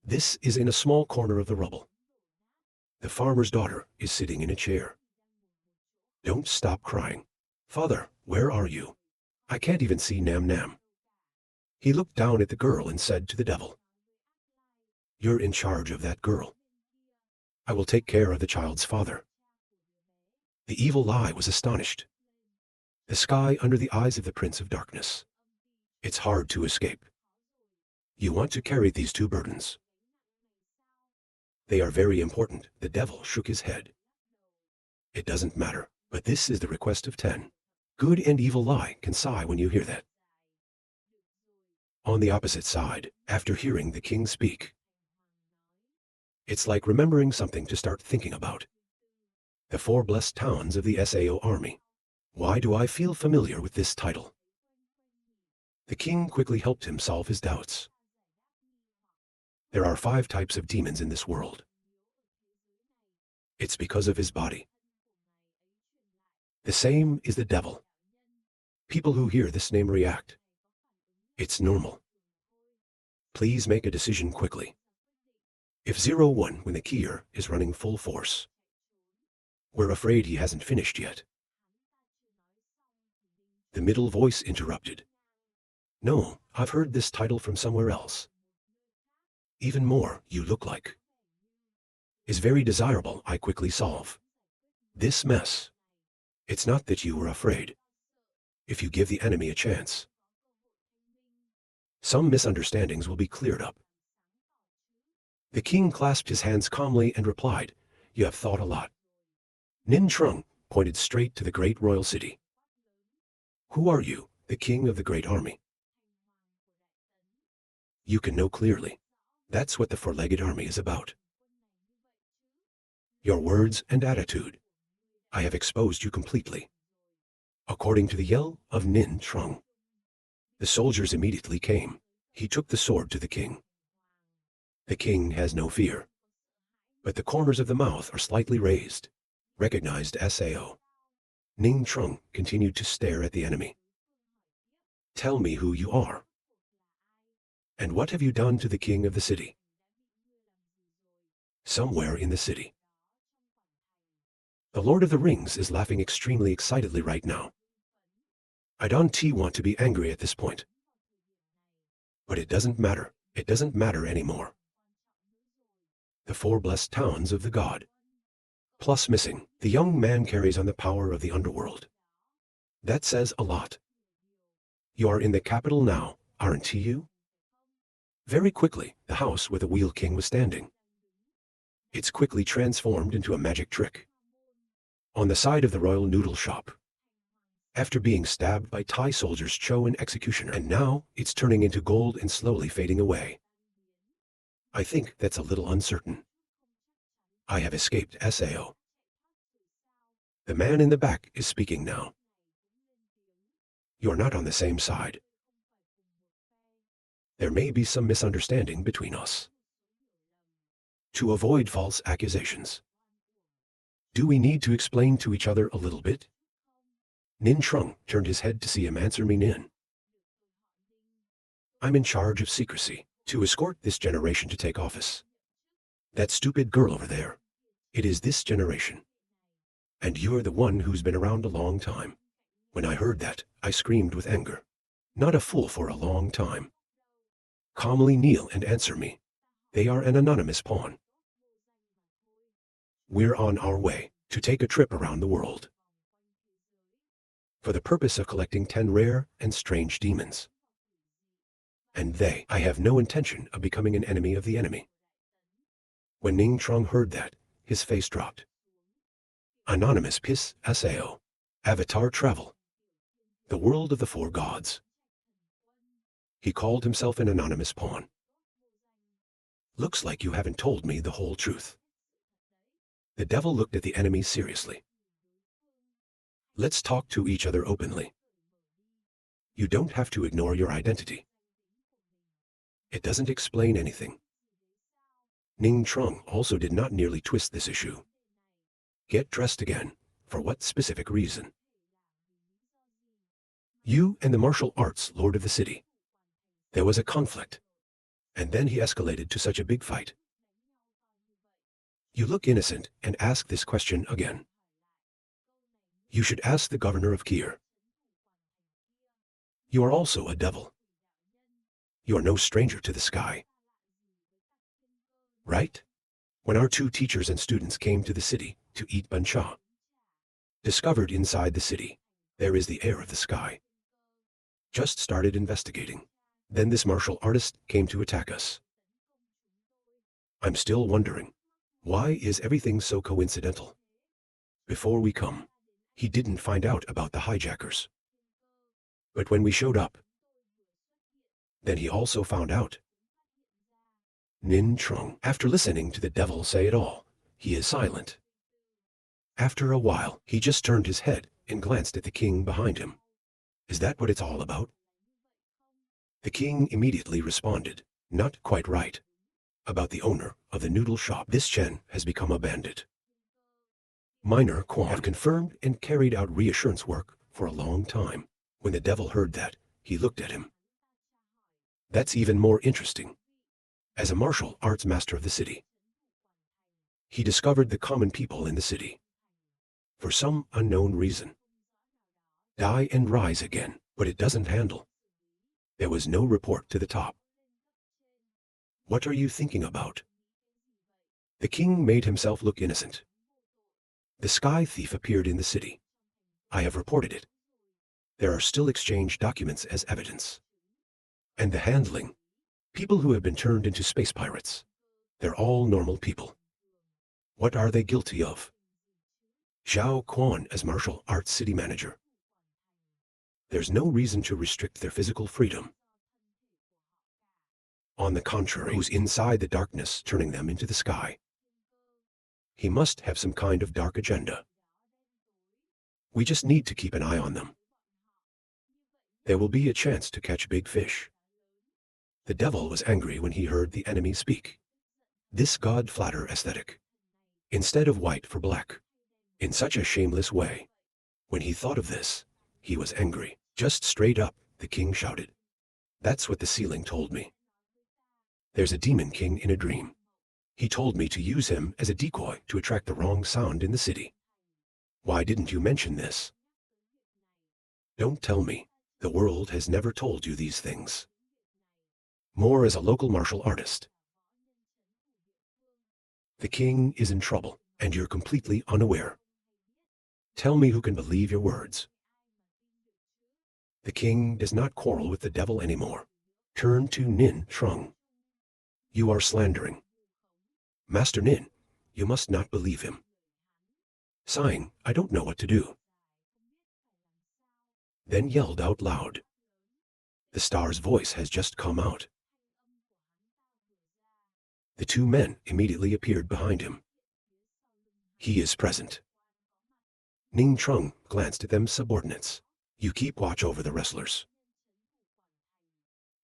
This is in a small corner of the rubble. The farmer's daughter is sitting in a chair. Don't stop crying. Father, where are you? I can't even see Nam Nam. He looked down at the girl and said to the devil, You're in charge of that girl. I will take care of the child's father. The evil eye was astonished. The sky under the eyes of the Prince of Darkness. It's hard to escape. You want to carry these two burdens. They are very important. The devil shook his head. It doesn't matter, but this is the request of 10. Good and evil lie can sigh when you hear that. On the opposite side, after hearing the king speak, it's like remembering something to start thinking about. The 4 blessed towns of the Sao army. Why do I feel familiar with this title? The king quickly helped him solve his doubts. There are 5 types of demons in this world. It's because of his body. The same is the devil. People who hear this name react. It's normal. Please make a decision quickly. If 01 when the Kier is running full force. We're afraid he hasn't finished yet. The middle voice interrupted. No, I've heard this title from somewhere else. Even more, you look like. Is very desirable, I quickly solve. This mess. It's not that you were afraid. If you give the enemy a chance, some misunderstandings will be cleared up. The king clasped his hands calmly and replied, You have thought a lot. Nin Trung pointed straight to the great royal city. Who are you, the king of the great army? You can know clearly. That's what the 4-legged army is about. Your words and attitude. I have exposed you completely. According to the yell of Nin Trung. The soldiers immediately came. He took the sword to the king. The king has no fear. But the corners of the mouth are slightly raised. Recognized Sao. Ning Trung continued to stare at the enemy. Tell me who you are. And what have you done to the king of the city? Somewhere in the city. The Lord of the Rings is laughing extremely excitedly right now. I don't want to be angry at this point. But it doesn't matter. It doesn't matter anymore. The 4 blessed towns of the god. Plus missing, the young man carries on the power of the underworld. That says a lot. You are in the capital now, aren't you? Very quickly, the house where the Wheel King was standing. It's quickly transformed into a magic trick. On the side of the royal noodle shop. After being stabbed by Thai soldiers Cho and Executioner, and now it's turning into gold and slowly fading away. I think that's a little uncertain. I have escaped Sao. The man in the back is speaking now. You're not on the same side. There may be some misunderstanding between us. To avoid false accusations. Do we need to explain to each other a little bit? Nin Trung turned his head to see him answer me. Nin. I'm in charge of secrecy, to escort this generation to take office. That stupid girl over there. It is this generation. And you're the one who's been around a long time. When I heard that, I screamed with anger. Not a fool for a long time. Calmly kneel and answer me. They are an anonymous pawn. We're on our way to take a trip around the world. For the purpose of collecting 10 rare and strange demons. And I have no intention of becoming an enemy of the enemy. When Ning Trung heard that, his face dropped. Anonymous Pis Sao. Avatar travel. The world of the 4 gods. He called himself an anonymous pawn. Looks like you haven't told me the whole truth. The devil looked at the enemy seriously. Let's talk to each other openly. You don't have to ignore your identity. It doesn't explain anything. Ning Trung also did not nearly twist this issue. Get dressed again. For what specific reason? You and the martial arts lord of the city. There was a conflict. And then he escalated to such a big fight. You look innocent and ask this question again. You should ask the governor of Kier. You are also a devil. You are no stranger to the sky. Right? When our two teachers and students came to the city to eat bancha, discovered inside the city, there is the air of the sky. Just started investigating. Then this martial artist came to attack us. I'm still wondering, why is everything so coincidental? Before we come, he didn't find out about the hijackers. But when we showed up, then he also found out. Nin Trung, after listening to the devil say it all, he is silent. After a while, he just turned his head and glanced at the king behind him. Is that what it's all about? The king immediately responded, not quite right. About the owner of the noodle shop, this Chen has become a bandit. Minor Quan have confirmed and carried out reassurance work for a long time. When the devil heard that, he looked at him. That's even more interesting. As a martial arts master of the city, he discovered the common people in the city. For some unknown reason. Die and rise again, but it doesn't handle. There was no report to the top. What are you thinking about? The king made himself look innocent. The sky thief appeared in the city. I have reported it. There are still exchanged documents as evidence. And the handling. People who have been turned into space pirates. They're all normal people. What are they guilty of? Zhao Quan as martial arts city manager. There's no reason to restrict their physical freedom. On the contrary, who's inside the darkness turning them into the sky? He must have some kind of dark agenda. We just need to keep an eye on them. There will be a chance to catch big fish. The devil was angry when he heard the enemy speak. This god-flatter aesthetic. Instead of white for black. In such a shameless way. When he thought of this, he was angry. Just straight up, the king shouted. That's what the ceiling told me. There's a demon king in a dream. He told me to use him as a decoy to attract the wrong sound in the city. Why didn't you mention this? Don't tell me. The world has never told you these things. More as a local martial artist. The king is in trouble, and you're completely unaware. Tell me who can believe your words. The king does not quarrel with the devil anymore. Turn to Nin Trung. You are slandering. Master Nin, you must not believe him. Sighing, I don't know what to do. Then yelled out loud. The star's voice has just come out. The two men immediately appeared behind him. He is present. Ning Trung glanced at them subordinates. You keep watch over the wrestlers.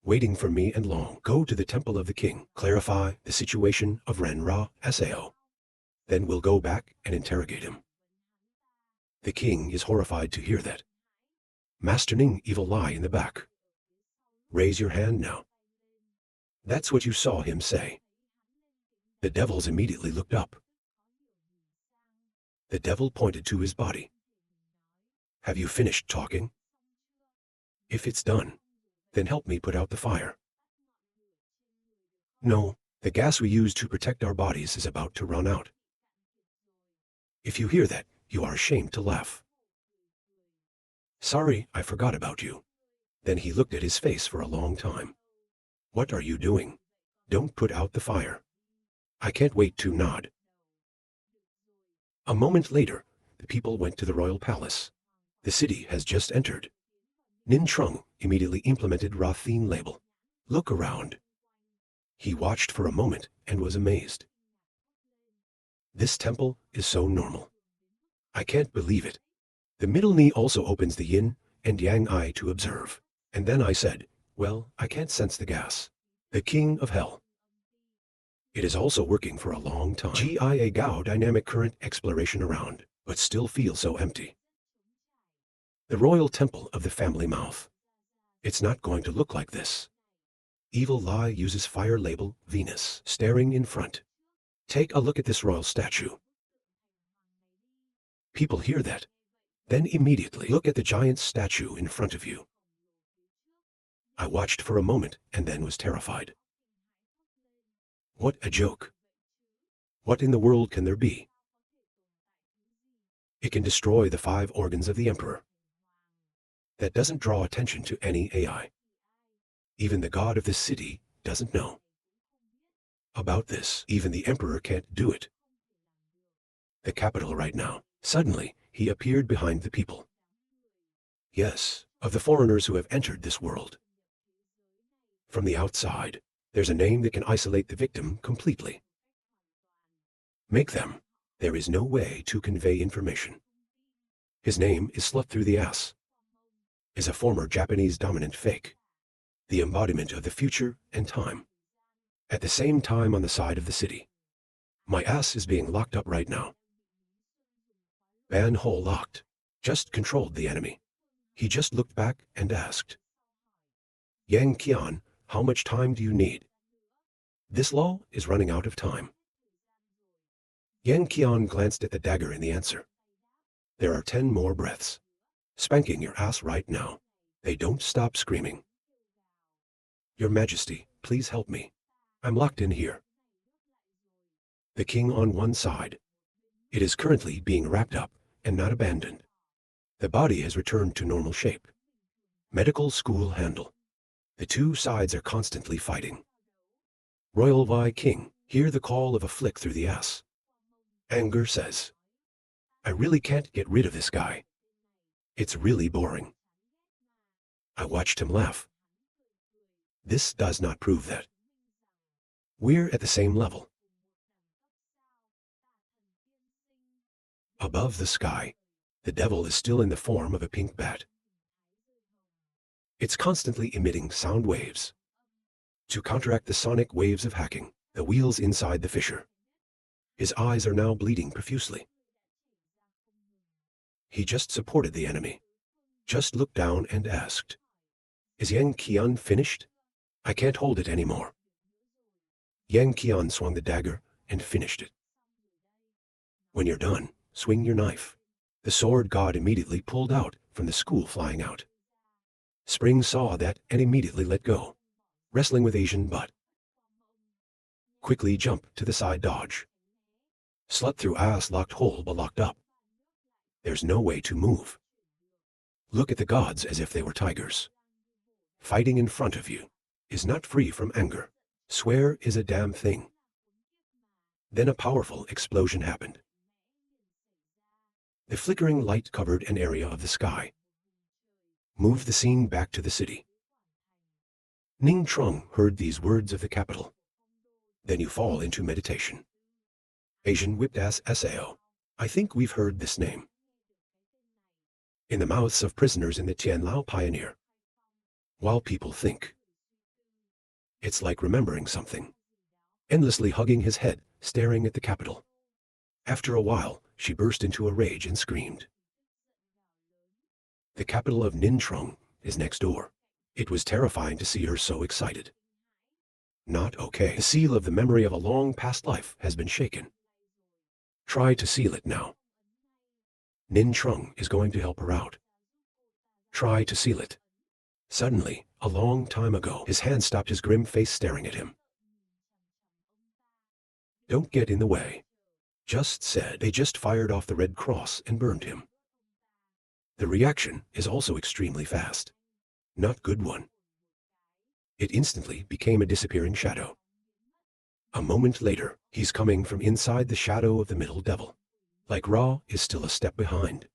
Waiting for me and Long, go to the temple of the king, clarify the situation of Ren Ra Sao. Then we'll go back and interrogate him. The king is horrified to hear that. Master Ning evil lie in the back. Raise your hand now. That's what you saw him say. The devils immediately looked up. The devil pointed to his body. Have you finished talking? If it's done, then help me put out the fire. No, the gas we use to protect our bodies is about to run out. If you hear that, you are ashamed to laugh. Sorry, I forgot about you. Then he looked at his face for a long time. What are you doing? Don't put out the fire. I can't wait to nod. A moment later, the people went to the royal palace. The city has just entered. Nin Trung immediately implemented Rathin label. Look around. He watched for a moment and was amazed. This temple is so normal. I can't believe it. The middle knee also opens the yin and yang eye to observe. And then I said, well, I can't sense the gas. The king of hell. It is also working for a long time. GIA Gao dynamic current exploration around, but still feels so empty. The royal temple of the family mouth. It's not going to look like this. Evil Lie uses fire label Venus, staring in front. Take a look at this royal statue. People hear that. Then immediately look at the giant statue in front of you. I watched for a moment and then was terrified. What a joke. What in the world can there be? It can destroy the 5 organs of the emperor. That doesn't draw attention to any AI. Even the god of this city doesn't know about this. Even the emperor can't do it. The capital right now. Suddenly, he appeared behind the people. Yes, of the foreigners who have entered this world. From the outside, there's a name that can isolate the victim completely. Make them. There is no way to convey information. His name is Slut Through the Ass. Is a former Japanese dominant fake. The embodiment of the future and time. At the same time on the side of the city. My ass is being locked up right now. Ban hole locked. Just controlled the enemy. He just looked back and asked. Yang Qian, how much time do you need? This law is running out of time. Yang Qian glanced at the dagger in the answer. There are 10 more breaths. Spanking your ass right now. They don't stop screaming. Your Majesty, please help me. I'm locked in here. The king on one side. It is currently being wrapped up and not abandoned. The body has returned to normal shape. Medical school handle. The 2 sides are constantly fighting. Royal Vi King, hear the call of a flick through the ass. Anger says, I really can't get rid of this guy. It's really boring. I watched him laugh. This does not prove that. We're at the same level. Above the sky, the devil is still in the form of a pink bat. It's constantly emitting sound waves. To counteract the sonic waves of hacking, the wheels inside the fissure. His eyes are now bleeding profusely. He just supported the enemy. Just looked down and asked, Is Yang Qian finished? I can't hold it anymore. Yang Qian swung the dagger and finished it. When you're done, swing your knife. The sword god immediately pulled out from the school flying out. Spring saw that and immediately let go. Wrestling with Asian butt. Quickly jump to the side dodge. Slut through ass locked hole but locked up. There's no way to move. Look at the gods as if they were tigers. Fighting in front of you is not free from anger. Swear is a damn thing. Then a powerful explosion happened. The flickering light covered an area of the sky. Moved the scene back to the city. Ning Trung heard these words of the capital. Then you fall into meditation. Asian whipped ass Sao. I think we've heard this name. In the mouths of prisoners in the Tianlao Pioneer. While people think. It's like remembering something. Endlessly hugging his head, staring at the capital. After a while, she burst into a rage and screamed. The capital of Nintrong is next door. It was terrifying to see her so excited. Not okay. The seal of the memory of a long past life has been shaken. Try to seal it now. Nintrong is going to help her out. Try to seal it. Suddenly, a long time ago, his hand stopped his grim face staring at him. Don't get in the way. Just said they just fired off the Red Cross and burned him. The reaction is also extremely fast. Not good one. It instantly became a disappearing shadow. A moment later, he's coming from inside the shadow of the middle devil. Like Ra is still a step behind.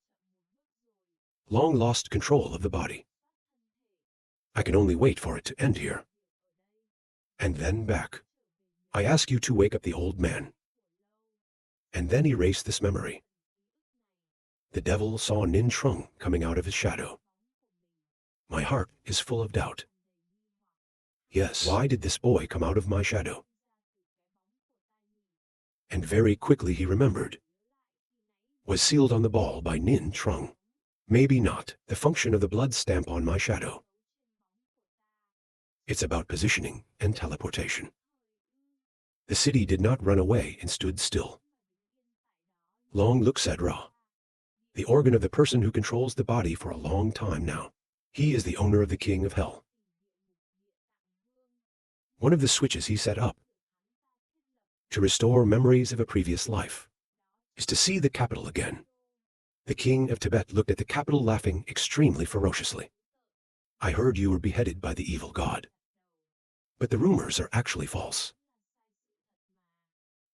Long lost control of the body. I can only wait for it to end here. And then back. I ask you to wake up the old man. And then erase this memory. The devil saw Nin Trung coming out of his shadow. My heart is full of doubt. Yes, why did this boy come out of my shadow? And very quickly he remembered. Was sealed on the ball by Nin Trung. Maybe not the function of the blood stamp on my shadow. It's about positioning and teleportation. The city did not run away and stood still. Long look said Ra. The organ of the person who controls the body for a long time now. He is the owner of the king of hell. One of the switches he set up to restore memories of a previous life is to see the capital again. The king of Tibet looked at the capital, laughing extremely ferociously. I heard you were beheaded by the evil god. But the rumors are actually false.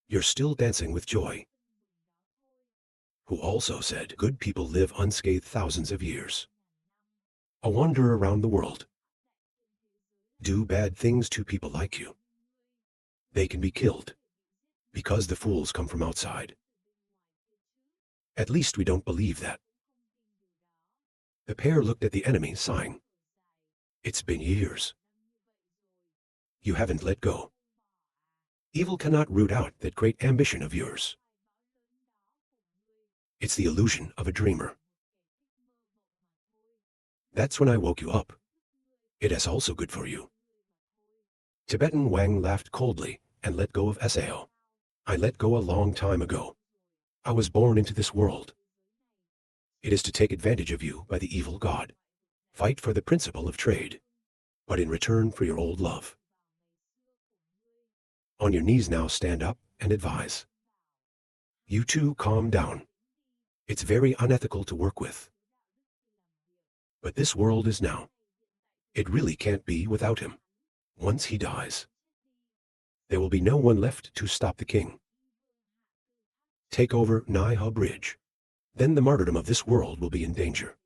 You're still dancing with joy. Who also said good people live unscathed thousands of years. A wanderer around the world. Do bad things to people like you. They can be killed. Because the fools come from outside. At least we don't believe that. The pair looked at the enemy, sighing. It's been years. You haven't let go. Evil cannot root out that great ambition of yours. It's the illusion of a dreamer. That's when I woke you up. It is also good for you. Tibetan Wang laughed coldly and let go of Sao. I let go a long time ago. I was born into this world. It is to take advantage of you by the evil god. Fight for the principle of trade, but in return for your old love. On your knees now, stand up and advise. You two calm down. It's very unethical to work with. But this world is now. It really can't be without him. Once he dies, there will be no one left to stop the king. Take over Naiha Bridge. Then the martyrdom of this world will be in danger.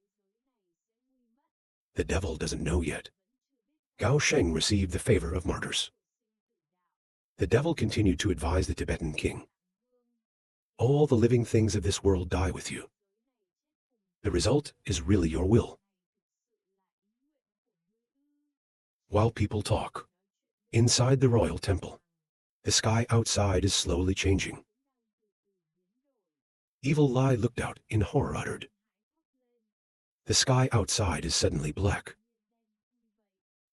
The devil doesn't know yet. Gao Sheng received the favor of martyrs. The devil continued to advise the Tibetan king. All the living things of this world die with you. The result is really your will. While people talk, inside the royal temple, the sky outside is slowly changing. Evil Lai looked out in horror, uttered. The sky outside is suddenly black.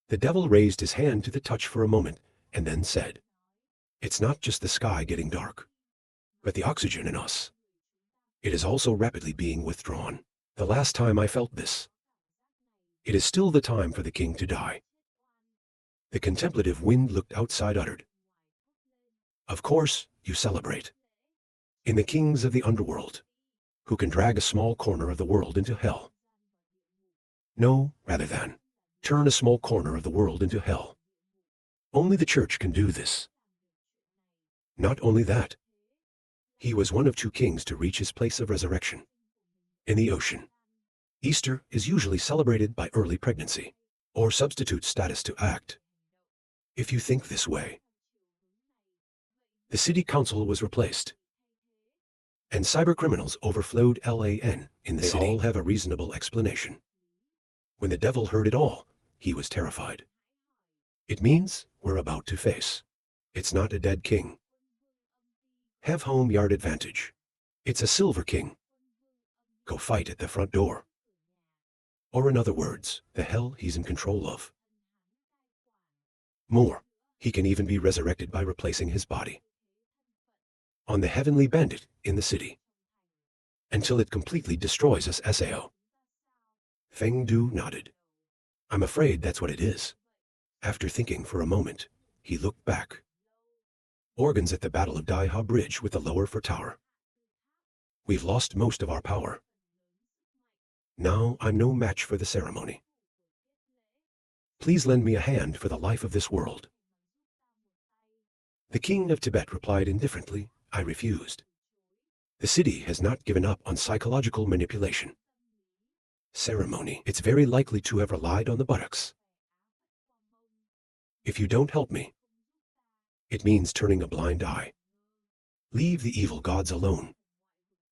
The devil raised his hand to the touch for a moment and then said, it's not just the sky getting dark, but the oxygen in us. It is also rapidly being withdrawn. The last time I felt this. It is still the time for the king to die. The contemplative wind looked outside, uttered. Of course, you celebrate. In the kings of the underworld, who can drag a small corner of the world into hell. No, rather than turn a small corner of the world into hell. Only the church can do this. Not only that, he was one of 2 kings to reach his place of resurrection. In the ocean, Easter is usually celebrated by early pregnancy, or substitute status to act. If you think this way, the city council was replaced, and cybercriminals overflowed LAN in the city. They all have a reasonable explanation. When the devil heard it all, he was terrified. It means we're about to face. It's not a dead king. Have home yard advantage. It's a silver king. Go fight at the front door. Or in other words, the hell he's in control of. More, he can even be resurrected by replacing his body on the heavenly bandit in the city, until it completely destroys us. Sao. Feng Du nodded. I'm afraid that's what it is. After thinking for a moment, he looked back. Organs at the Battle of Daiha Bridge with the lower for tower. We've lost most of our power. Now I'm no match for the ceremony. Please lend me a hand for the life of this world. The king of Tibet replied indifferently, I refused. The city has not given up on psychological manipulation. Ceremony, it's very likely to have relied on the buttocks. If you don't help me, it means turning a blind eye. Leave the evil gods alone.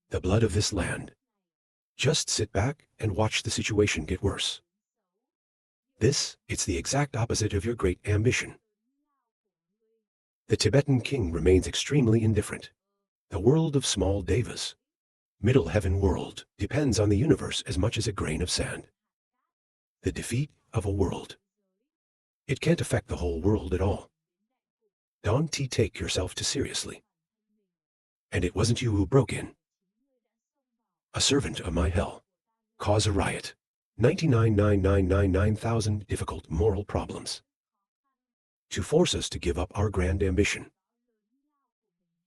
The blood of this land. Just sit back and watch the situation get worse. It's the exact opposite of your great ambition. The Tibetan king remains extremely indifferent. The world of small devas, middle heaven world, depends on the universe as much as a grain of sand. The defeat of a world It can't affect the whole world at all. Don't take yourself too seriously. And it wasn't you who broke in. A servant of my hell. Cause a riot. 99,999,999,000 difficult moral problems. To force us to give up our grand ambition.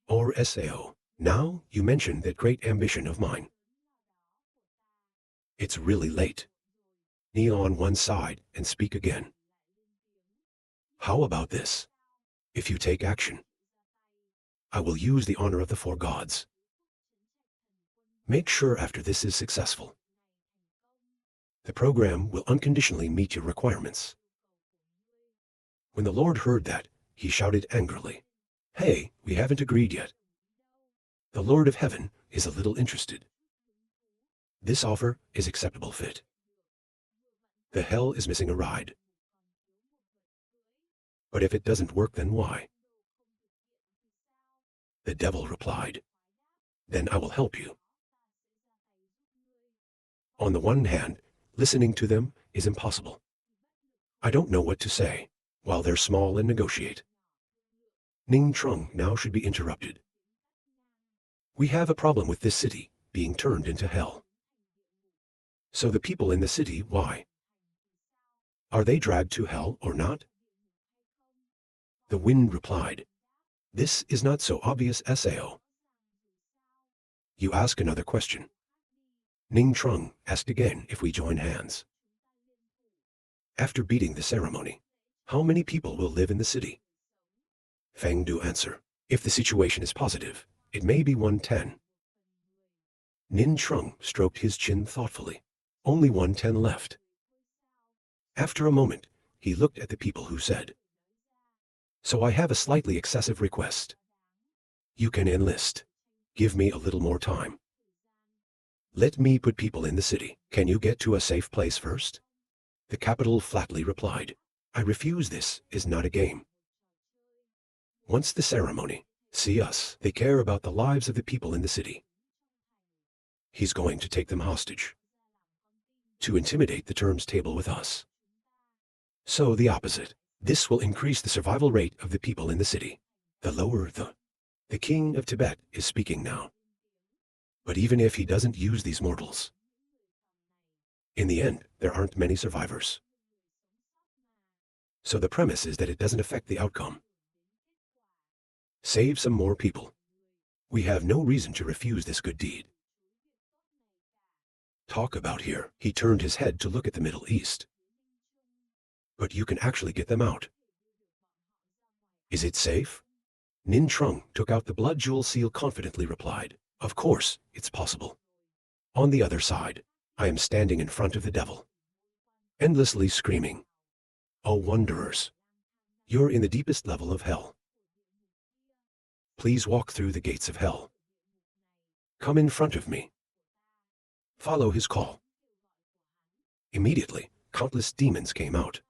Or SAO. Now you mention that great ambition of mine. It's really late. Kneel on one side and speak again. How about this? If you take action, I will use the honor of the four gods. Make sure after this is successful, the program will unconditionally meet your requirements. When the Lord heard that, he shouted angrily, "Hey, we haven't agreed yet." The Lord of Heaven is a little interested. This offer is acceptable fit. The hell is missing a ride. But if it doesn't work, then why? The devil replied, "Then I will help you." On the one hand, listening to them is impossible. I don't know what to say, while they're small and negotiate. Ning Trung now should be interrupted. We have a problem with this city being turned into hell. So the people in the city, why? Are they dragged to hell or not? The wind replied, "This is not so obvious, Sao." You ask another question. Ning Trung asked again if we join hands. After beating the ceremony, how many people will live in the city? Feng Du answer, if the situation is positive, it may be 110. Nin Trung stroked his chin thoughtfully. Only 110 left. After a moment, he looked at the people who said, "So I have a slightly excessive request. You can enlist. Give me a little more time. Let me put people in the city. Can you get to a safe place first?" The capital flatly replied, "I refuse. This is not a game. Once the ceremony, see us. They care about the lives of the people in the city. He's going to take them hostage. To intimidate the terms table with us. So the opposite. This will increase the survival rate of the people in the city. The lower the king of Tibet is speaking now. But even if he doesn't use these mortals, in the end, there aren't many survivors. So the premise is that it doesn't affect the outcome. Save some more people. We have no reason to refuse this good deed. Talk about here. He turned his head to look at the Middle East. But you can actually get them out. Is it safe? Nin Trung took out the blood jewel seal, confidently replied, "Of course, it's possible. On the other side, I am standing in front of the devil, endlessly screaming, 'O wanderers, you're in the deepest level of hell. Please walk through the gates of hell. Come in front of me.' Follow his call." Immediately, countless demons came out.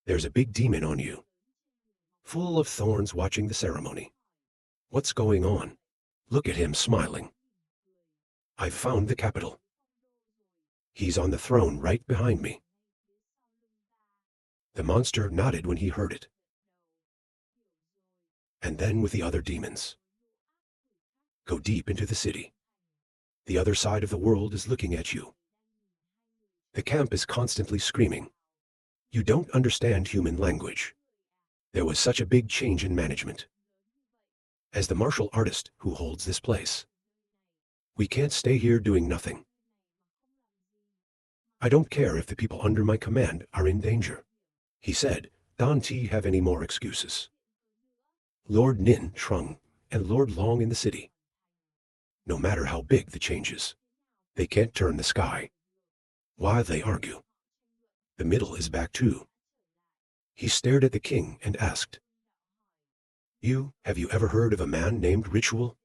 There's a big demon on you, full of thorns, watching the ceremony. What's going on? Look at him smiling. I've found the capital. He's on the throne right behind me. The monster nodded when he heard it. And then with the other demons. Go deep into the city. The other side of the world is looking at you. The camp is constantly screaming, "You don't understand human language." There was such a big change in management. As the martial artist who holds this place, we can't stay here doing nothing. I don't care if the people under my command are in danger. He said, "Don't have any more excuses." Lord Nin Trung and Lord Long in the city. No matter how big the changes, they can't turn the sky. While they argue, the middle is back too. He stared at the king and asked, Have you ever heard of a man named Ritual?"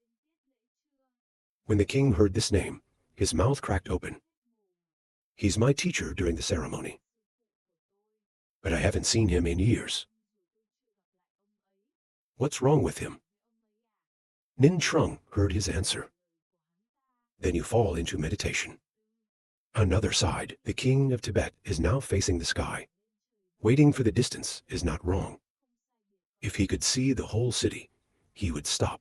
When the king heard this name, his mouth cracked open. He's my teacher during the ceremony. But I haven't seen him in years. What's wrong with him? Nin Trung heard his answer. Then you fall into meditation. Another side, the king of Tibet is now facing the sky. Waiting for the distance is not wrong. If he could see the whole city, he would stop.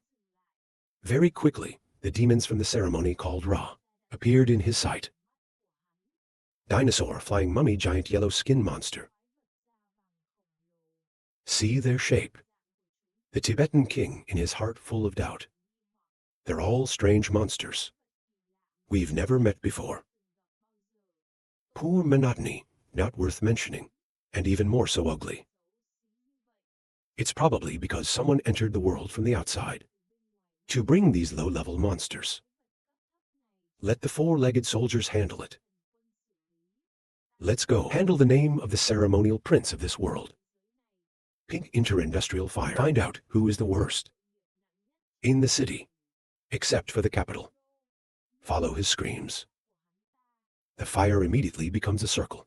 Very quickly, the demons from the ceremony called Ra appeared in his sight. Dinosaur, flying mummy, giant yellow skin monster. See their shape. The Tibetan king in his heart full of doubt. They're all strange monsters. We've never met before. Poor monotony, not worth mentioning, and even more so ugly. It's probably because someone entered the world from the outside to bring these low-level monsters. Let the four-legged soldiers handle it. Let's go handle the name of the ceremonial prince of this world. Pink inter-industrial fire. Find out who is the worst in the city, except for the capital. Follow his screams. The fire immediately becomes a circle.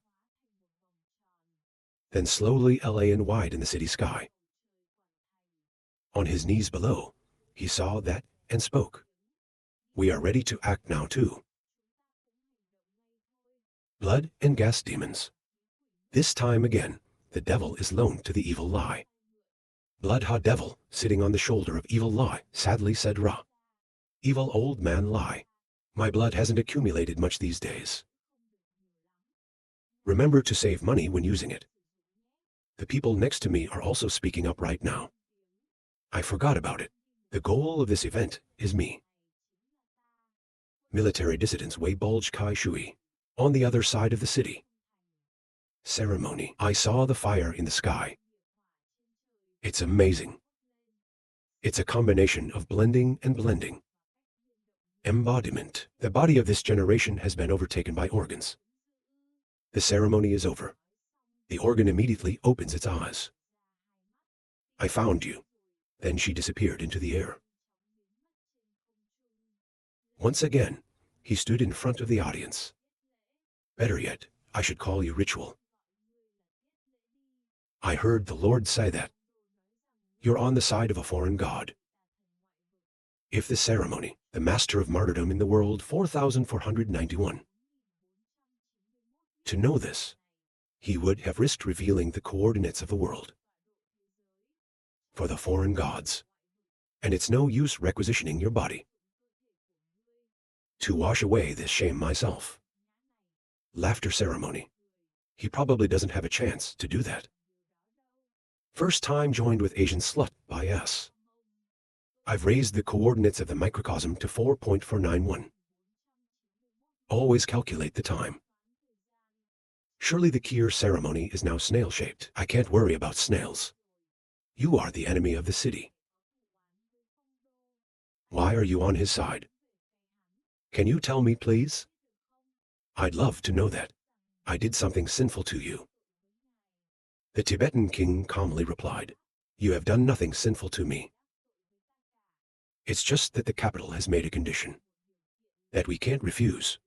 Then slowly LA and wide in the city sky. On his knees below, he saw that and spoke. We are ready to act now too. Blood and gas demons. This time again, the devil is loaned to the evil lie. Blood ha devil, sitting on the shoulder of evil lie, sadly said Ra. Evil old man lie. My blood hasn't accumulated much these days. Remember to save money when using it. The people next to me are also speaking up right now. I forgot about it. The goal of this event is me. Military dissidents Wei Bulge Kai Shui. On the other side of the city. Ceremony. I saw the fire in the sky. It's amazing. It's a combination of blending and blending. Embodiment. The body of this generation has been overtaken by organs. The ceremony is over. The organ immediately opens its eyes. I found you. Then she disappeared into the air. Once again, he stood in front of the audience. Better yet, I should call you ritual. I heard the Lord say that. You're on the side of a foreign god. If the ceremony, the master of martyrdom in the world 4491. To know this, he would have risked revealing the coordinates of the world. For the foreign gods. And it's no use requisitioning your body. To wash away this shame myself. Laughter ceremony. He probably doesn't have a chance to do that. First time joined with Asian slut by S. I've raised the coordinates of the microcosm to 4.491. Always calculate the time. Surely the Kier ceremony is now snail-shaped. I can't worry about snails. You are the enemy of the city. Why are you on his side? Can you tell me, please? I'd love to know that. I did something sinful to you. The Tibetan king calmly replied, You have done nothing sinful to me. It's just that the capital has made a condition that we can't refuse.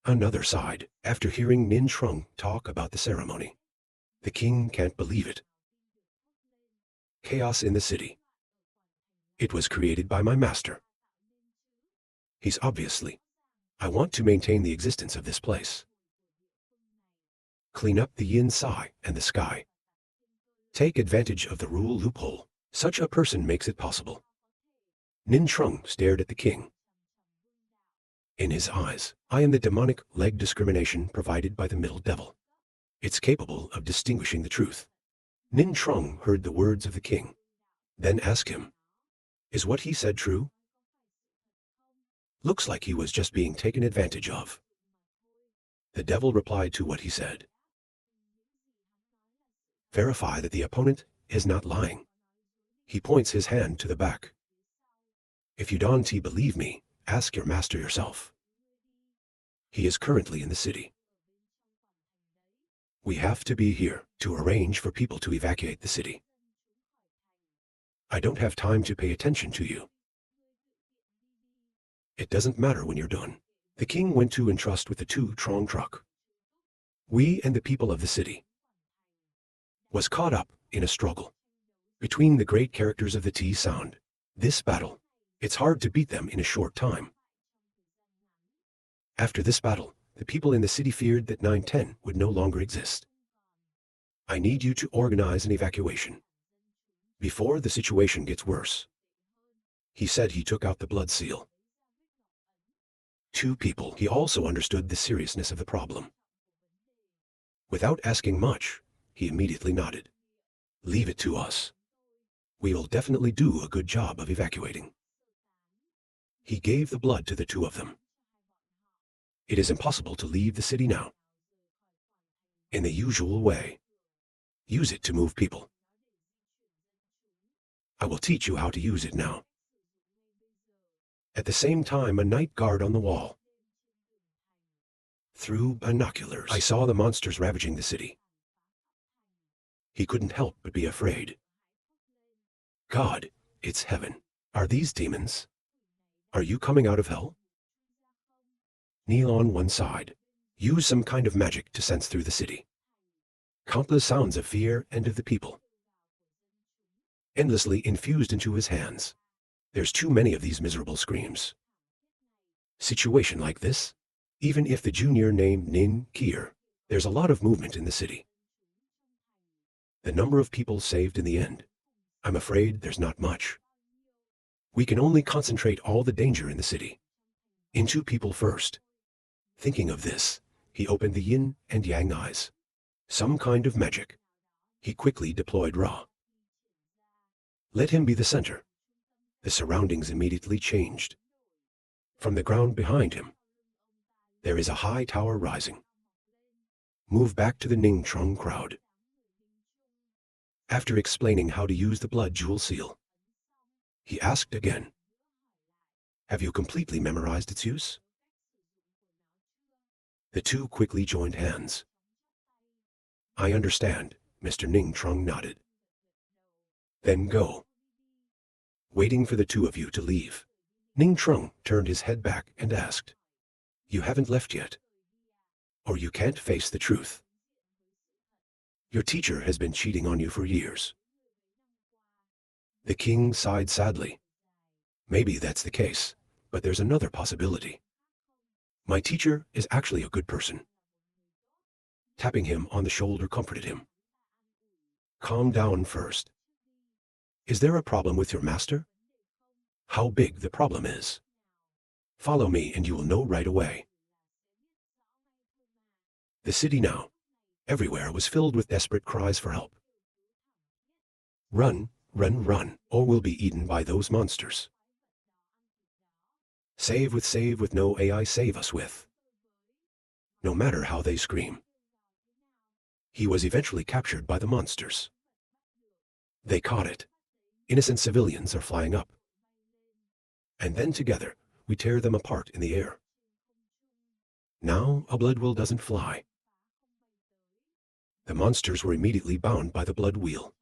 Another side, after hearing Nin Trung talk about the ceremony, the king can't believe it. Chaos in the city. It was created by my master. He's obviously. I want to maintain the existence of this place. Clean up the yin sai and the sky. Take advantage of the rule loophole. Such a person makes it possible. Nin Trung stared at the king. In his eyes, I am the demonic leg discrimination provided by the middle devil. It's capable of distinguishing the truth. Nin Trung heard the words of the king. Then asked him, Is what he said true? Looks like he was just being taken advantage of. The devil replied to what he said. Verify that the opponent is not lying. He points his hand to the back. If you don't believe me, ask your master yourself. He is currently in the city. We have to be here to arrange for people to evacuate the city. I don't have time to pay attention to you. It doesn't matter when you're done. The king went to entrust with the 2-Trong truck. We and the people of the city was caught up in a struggle between the great characters of the T sound. This battle, it's hard to beat them in a short time. After this battle, the people in the city feared that 910 would no longer exist. I need you to organize an evacuation before the situation gets worse. He said he took out the blood seal. 2 people. He also understood the seriousness of the problem. Without asking much, he immediately nodded. Leave it to us. We will definitely do a good job of evacuating. He gave the blood to the 2 of them. It is impossible to leave the city now. In the usual way. Use it to move people. I will teach you how to use it now. At the same time, a night guard on the wall. Through binoculars, I saw the monsters ravaging the city. He couldn't help but be afraid. God, it's heaven. Are these demons? Are you coming out of hell? Kneel on one side. Use some kind of magic to sense through the city. Countless sounds of fear and of the people. Endlessly infused into his hands. There's too many of these miserable screams. Situation like this, even if the junior named Nin Kier, there's a lot of movement in the city. The number of people saved in the end, I'm afraid there's not much. We can only concentrate all the danger in the city into people first. Thinking of this, he opened the yin and yang eyes. Some kind of magic. He quickly deployed Ra. Let him be the center. The surroundings immediately changed. From the ground behind him, there is a high tower rising. Move back to the Ning Trung crowd. After explaining how to use the blood jewel seal, he asked again, have you completely memorized its use? The 2 quickly joined hands. I understand, Mr. Ning Trung nodded. Then go. Waiting for the 2 of you to leave, Ning Trung turned his head back and asked, you haven't left yet? Or you can't face the truth? Your teacher has been cheating on you for years. The king sighed sadly. Maybe that's the case, but there's another possibility. My teacher is actually a good person. Tapping him on the shoulder comforted him. Calm down first. Is there a problem with your master? How big the problem is? Follow me and you will know right away. The city now, everywhere, was filled with desperate cries for help. Run, run, run, or we'll be eaten by those monsters. Save with no AI, save us with. No matter how they scream. He was eventually captured by the monsters. They caught it. Innocent civilians are flying up. And then together, we tear them apart in the air. Now a blood wheel doesn't fly. The monsters were immediately bound by the blood wheel.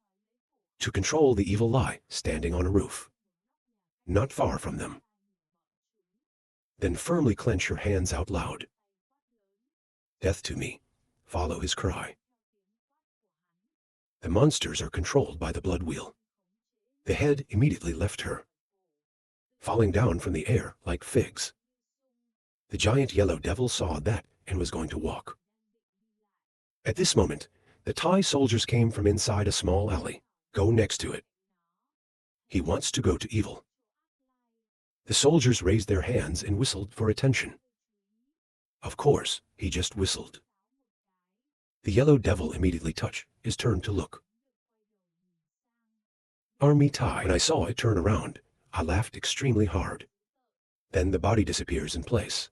To control the evil lie standing on a roof. Not far from them. Then firmly clench your hands out loud. Death to me. Follow his cry. The monsters are controlled by the blood wheel. The head immediately left her, falling down from the air like figs. The giant yellow devil saw that and was going to walk. At this moment, the Thai soldiers came from inside a small alley. Go next to it. He wants to go to evil. The soldiers raised their hands and whistled for attention. Of course, he just whistled. The yellow devil immediately touched his turn to look. Army Thai. When I saw it turn around, I laughed extremely hard. Then the body disappears in place.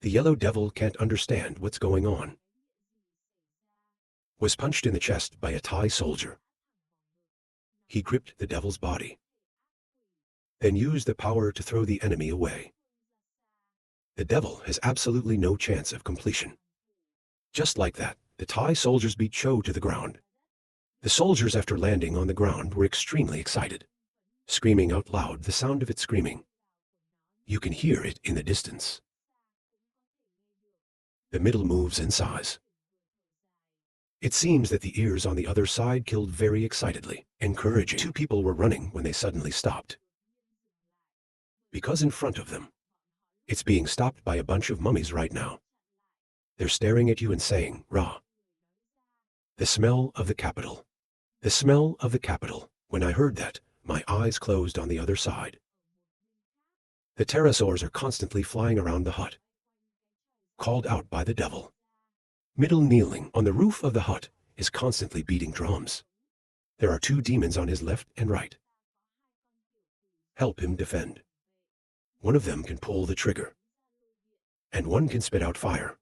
The yellow devil can't understand what's going on. Was punched in the chest by a Thai soldier. He gripped the devil's body. Then used the power to throw the enemy away. The devil has absolutely no chance of completion. Just like that, the Thai soldiers beat Cho to the ground. The soldiers, after landing on the ground, were extremely excited, screaming out loud, the sound of it screaming. You can hear it in the distance. The middle moves in size. It seems that the ears on the other side killed very excitedly, encouraging. 2 people were running when they suddenly stopped. Because in front of them, it's being stopped by a bunch of mummies right now. They're staring at you and saying, Ra. The smell of the capital. The smell of the capital. When I heard that, my eyes closed on the other side. The pterosaurs are constantly flying around the hut, called out by the devil. Middle kneeling on the roof of the hut is constantly beating drums. There are 2 demons on his left and right. Help him defend. One of them can pull the trigger, and one can spit out fire.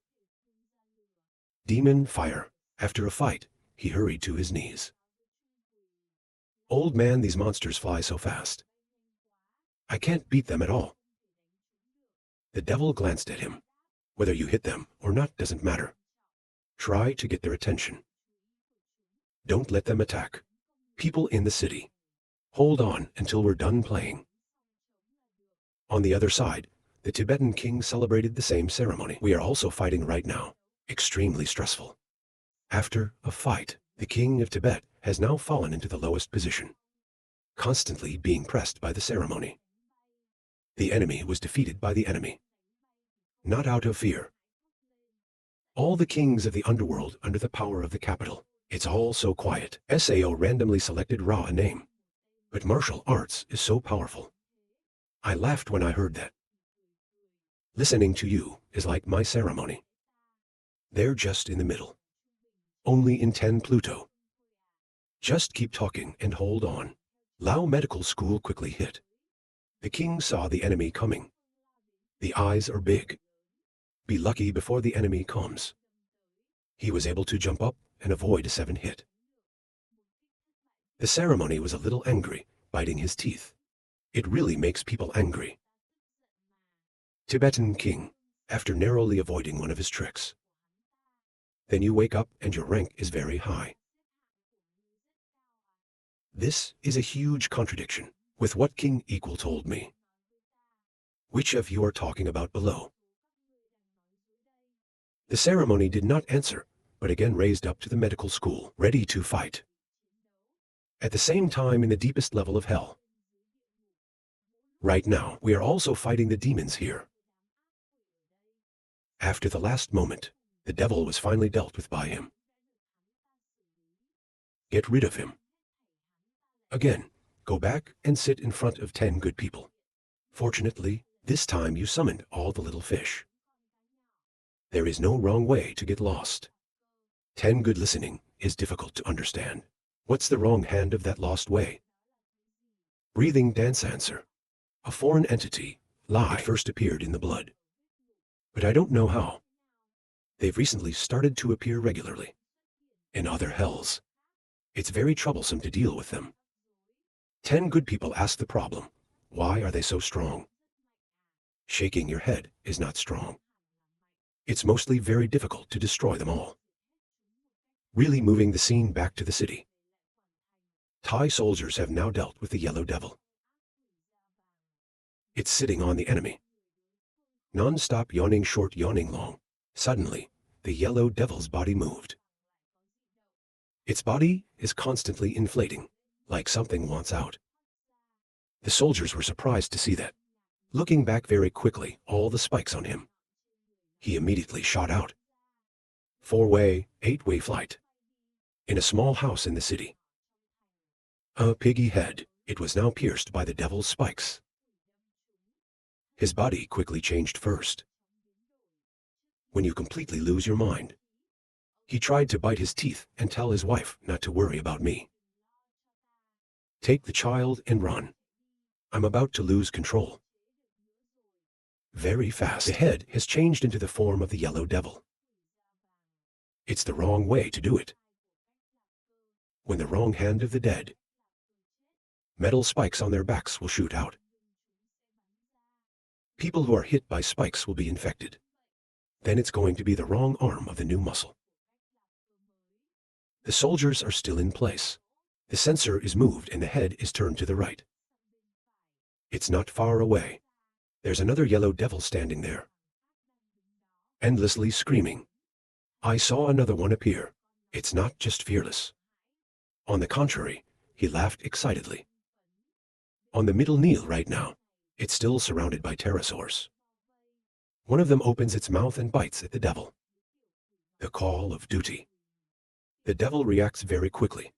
Demon fire. After a fight, he hurried to his knees. Old man, these monsters fly so fast. I can't beat them at all. The devil glanced at him. Whether you hit them or not doesn't matter. Try to get their attention. Don't let them attack. People in the city, hold on until we're done playing. On the other side, the Tibetan king celebrated the same ceremony. We are also fighting right now. Extremely stressful. After a fight, the king of Tibet has now fallen into the lowest position, constantly being pressed by the ceremony. The enemy was defeated by the enemy, not out of fear. All the kings of the underworld under the power of the capital. It's all so quiet. SAO randomly selected Ra a name. But martial arts is so powerful. I laughed when I heard that. Listening to you is like my ceremony. They're just in the middle. Only in 10 Pluto. Just keep talking and hold on. Lao Medical School quickly hit. The king saw the enemy coming. The eyes are big. Be lucky before the enemy comes. He was able to jump up and avoid a 7 hit. The ceremony was a little angry, biting his teeth. It really makes people angry. Tibetan king, after narrowly avoiding one of his tricks. Then you wake up and your rank is very high. This is a huge contradiction with what King Equal told me. Which of you are talking about below? The ceremony did not answer, but again raised up to the medical school, ready to fight. At the same time in the deepest level of hell. Right now, we are also fighting the demons here. After the last moment, the devil was finally dealt with by him. Get rid of him. Again, go back and sit in front of 10 good people. Fortunately, this time you summoned all the little fish. There is no wrong way to get lost. 10 good listening is difficult to understand. What's the wrong hand of that lost way? Breathing dance answer. A foreign entity, lie, first appeared in the blood. But I don't know how. They've recently started to appear regularly. In other hells. It's very troublesome to deal with them. 10 good people ask the problem. Why are they so strong? Shaking your head is not strong. It's mostly very difficult to destroy them all. Really moving the scene back to the city. Thai soldiers have now dealt with the yellow devil. It's sitting on the enemy. Non-stop yawning short, yawning long. Suddenly, the yellow devil's body moved. Its body is constantly inflating, like something wants out. The soldiers were surprised to see that. Looking back very quickly, all the spikes on him. He immediately shot out. 4-way, 8-way flight. In a small house in the city. A piggy head, it was now pierced by the devil's spikes. His body quickly changed first. When you completely lose your mind. He tried to bite his teeth and tell his wife not to worry about me. Take the child and run. I'm about to lose control. Very fast. The head has changed into the form of the yellow devil. It's the wrong way to do it. When the wrong hand of the dead. Metal spikes on their backs will shoot out. People who are hit by spikes will be infected. Then it's going to be the wrong arm of the new muscle. The soldiers are still in place. The sensor is moved and the head is turned to the right. It's not far away. There's another yellow devil standing there. Endlessly screaming. I saw another one appear. It's not just fearless. On the contrary, he laughed excitedly. On the middle kneel right now. It's still surrounded by pterosaurs. One of them opens its mouth and bites at the devil. The call of duty. The devil reacts very quickly.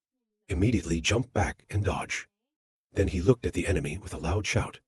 Immediately jump back and dodge. Then he looked at the enemy with a loud shout.